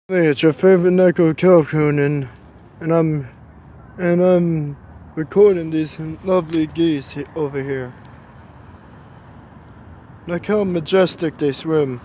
Hey, it's your favorite Neko Calhoun, and I'm recording these lovely geese over here. Look how majestic they swim.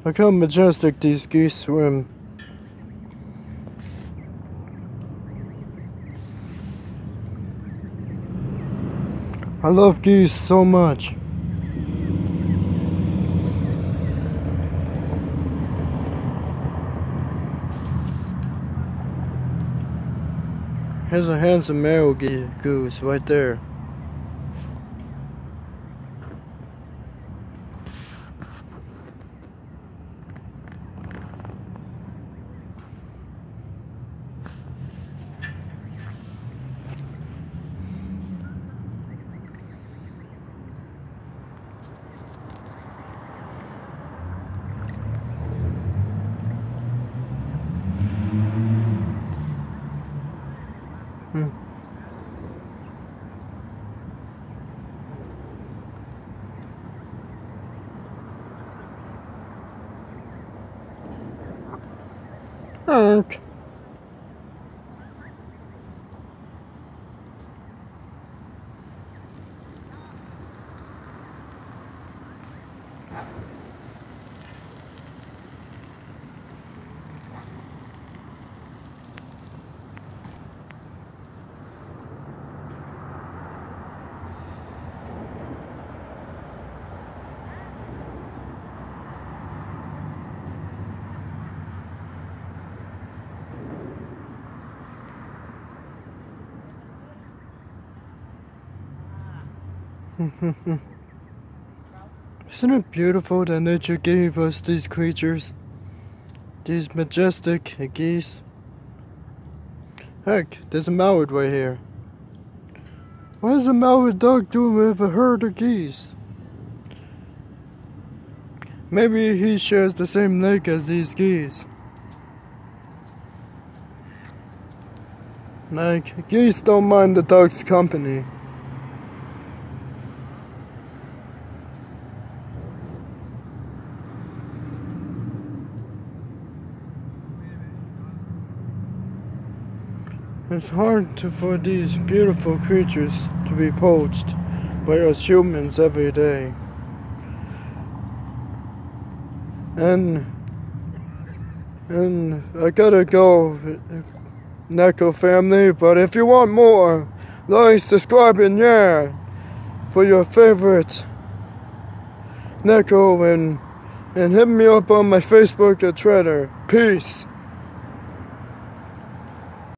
Look how majestic these geese swim. I love geese so much. Here's a handsome male goose right there. Honk. Isn't it beautiful that nature gave us these creatures? These majestic geese? Heck, there's a mallard right here. What is a mallard dog doing with a herd of geese? Maybe he shares the same lake as these geese. Like, geese don't mind the dog's company. It's hard for these beautiful creatures to be poached by us humans every day. And I gotta go, Neko family, but if you want more, like, subscribe, and yeah, for your favorite Neko, and hit me up on my Facebook or Twitter. Peace.